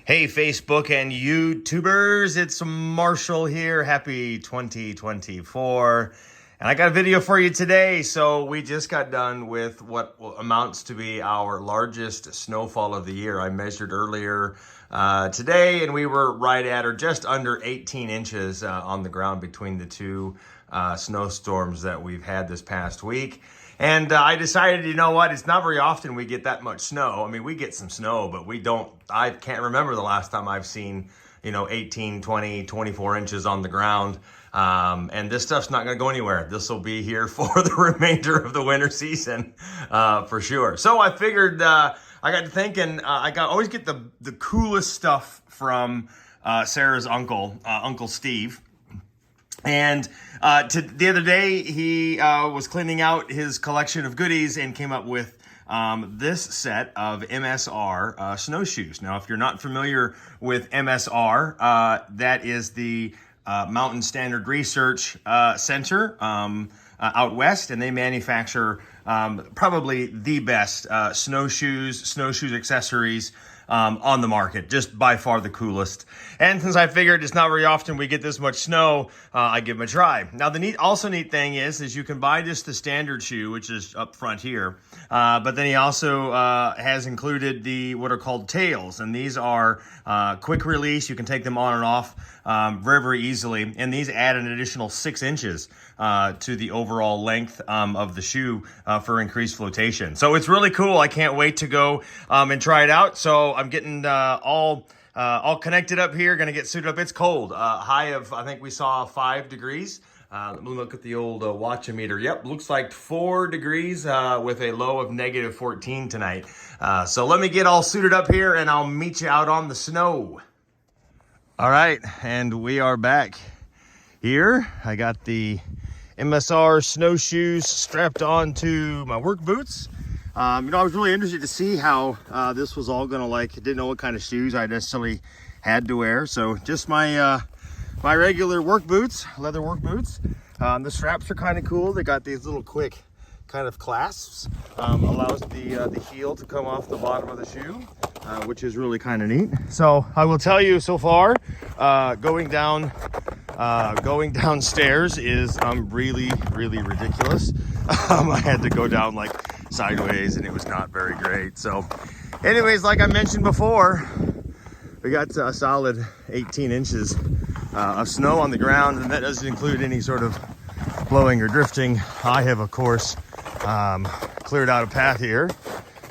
Hey, Facebook and YouTubers, it's Marshall here. Happy 2024. And I got a video for you today. So we just got done with what amounts to be our largest snowfall of the year. I measured earlier today, and we were right at or just under 18 inches on the ground between the two snowstorms that we've had this past week. And I decided, you know what, it's not very often we get that much snow. I mean, we get some snow, but I can't remember the last time I've seen, 18, 20, 24 inches on the ground. And this stuff's not going to go anywhere. This will be here for the remainder of the winter season, for sure. So I figured, I got to thinking, always get the coolest stuff from Sarah's uncle, Uncle Steve. And the other day, he was cleaning out his collection of goodies and came up with this set of MSR snowshoes. Now, if you're not familiar with MSR, that is the Mountain Standard Research Center out west, and they manufacture probably the best snowshoes accessories on the market, just by far the coolest. And since I figured it's not very often we get this much snow, I give them a try. Now, the neat thing is you can buy just the standard shoe, which is up front here, but then he also has included what are called tails, and these are quick release. You can take them on and off very easily, and these add an additional 6 inches to the overall length of the shoe for increased flotation. So it's really cool. I can't wait to go and try it out. So I'm getting all connected up here, gonna get suited up. It's cold, high of, I think we saw 5 degrees. Let me look at the old watch-o-meter. Yep, looks like 4 degrees with a low of negative 14 tonight. So let me get all suited up here and I'll meet you out on the snow. All right, and we are back here. I got the MSR snowshoes strapped onto my work boots. I was really interested to see how this was all gonna didn't know what kind of shoes I necessarily had to wear. So just my my regular work boots, leather work boots. The straps are kind of cool. They got these little quick kind of clasps. Allows the heel to come off the bottom of the shoe, which is really kind of neat. So I will tell you so far, going downstairs is really ridiculous. I had to go down like sideways and it was not very great. So anyways, like I mentioned before, we got a solid 18 inches of snow on the ground, and that doesn't include any sort of blowing or drifting. I have, of course, cleared out a path here,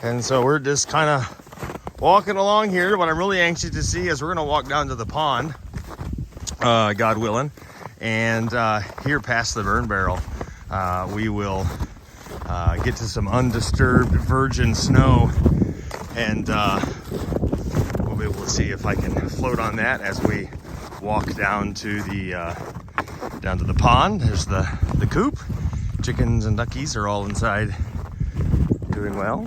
and so we're just kind of walking along here. What I'm really anxious to see is we're going to walk down to the pond, God willing, and here past the burn barrel, we will get to some undisturbed virgin snow, and we'll be able to see if I can float on that as we walk down to the pond. There's the coop. Chickens and duckies are all inside doing well.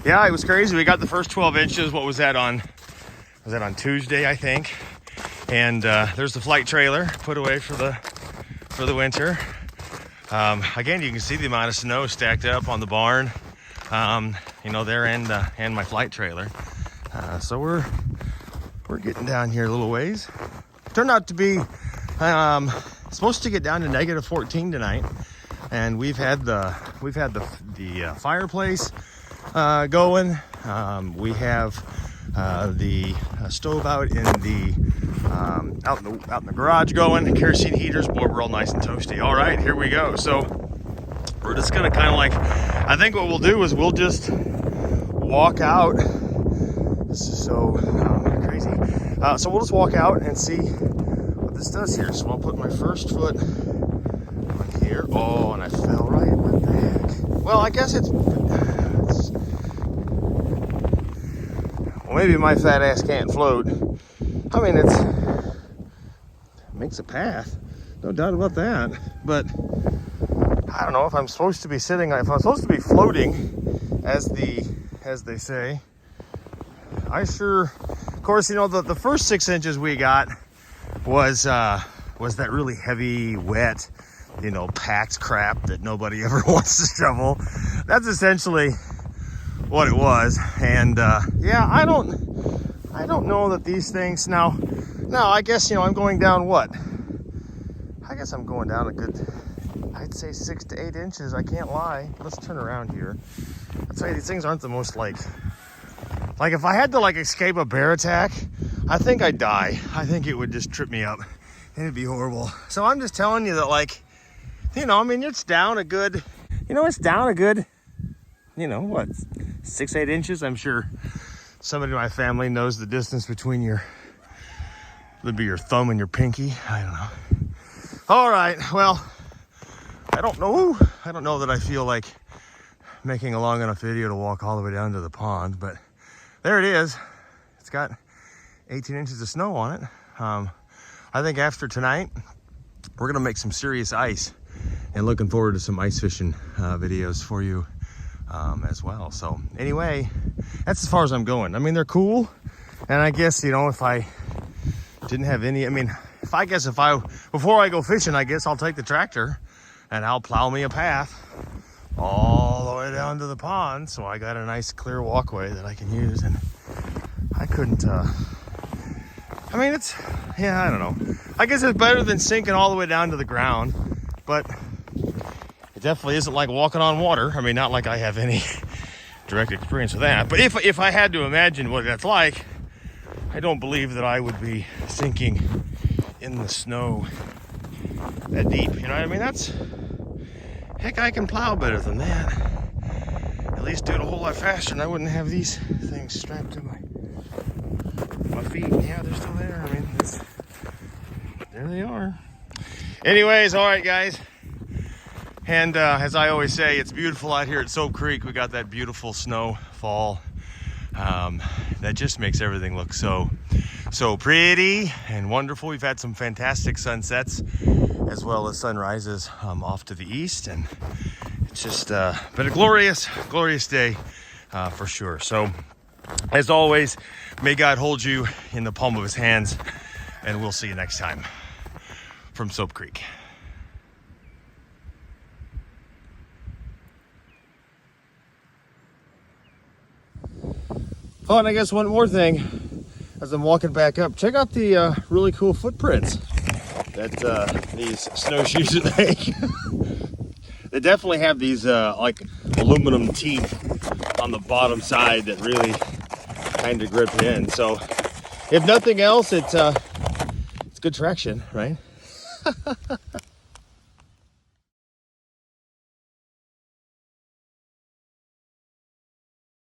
Yeah, it was crazy. We got the first 12 inches. What was that on? Was that on Tuesday, I think? And there's the flight trailer put away for the winter. Again, you can see the amount of snow stacked up on the barn, there and my flight trailer. So we're getting down here a little ways. Turned out to be supposed to get down to negative 14 tonight, and we've had the fireplace going. We have the stove out in the garage going. Kerosene heaters, boy, we're all nice and toasty. All right, here we go. So we're just gonna kind of I think what we'll do is we'll just walk out. This is so crazy. So we'll just walk out and see what this does here. So I'll put my first foot on here. Oh, and I fell right. What the heck? Well, I guess well, maybe my fat ass can't float. I mean, it makes a path, no doubt about that. But I don't know if I'm supposed to be if I'm supposed to be floating, as they say. Of course, the first 6 inches we got was that really heavy, wet, packed crap that nobody ever wants to shovel. That's essentially what it was. And yeah, I don't know that these things now I guess, you know, I'm going down what? I guess I'm going down a good, I'd say 6 to 8 inches. I can't lie. Let's turn around here. I'll tell you, these things aren't the most like if I had to like escape a bear attack, I think I'd die. I think it would just trip me up and it'd be horrible. So I'm just telling you that, like, you know, I mean, it's down a good, you know, it's down a good, you know, what, 6, 8 inches. I'm sure somebody in my family knows the distance between would be your thumb and your pinky. I don't know. All right, well, I don't know that I feel like making a long enough video to walk all the way down to the pond, but there it is. It's got 18 inches of snow on it. I think after tonight, we're gonna make some serious ice, and looking forward to some ice fishing videos for you as well. So anyway, that's as far as I'm going. I mean, they're cool, and I guess, you know, if I didn't have any, I mean, before I go fishing, I guess I'll take the tractor and I'll plow me a path all the way down to the pond, so I got a nice clear walkway that I can use. And I couldn't, I mean, it's, yeah, I don't know. I guess it's better than sinking all the way down to the ground, but it definitely isn't like walking on water. I mean, not like I have any direct experience with that, but if I had to imagine what that's like, I don't believe that I would be sinking in the snow that deep. You know what I mean? Heck, I can plow better than that. At least do it a whole lot faster, and I wouldn't have these things strapped to my feet. Yeah, they're still there. I mean, there they are. Anyways, all right, guys. And as I always say, it's beautiful out here at Soap Creek. We got that beautiful snowfall. That just makes everything look so pretty and wonderful. We've had some fantastic sunsets as well as sunrises off to the east, and it's just been a glorious day for sure. So as always, may God hold you in the palm of his hands, and we'll see you next time from Soap Creek. Oh, and I guess one more thing as I'm walking back up, check out the really cool footprints that these snowshoes make. They definitely have these like aluminum teeth on the bottom side that really kind of grip in. So if nothing else, it's good traction, right?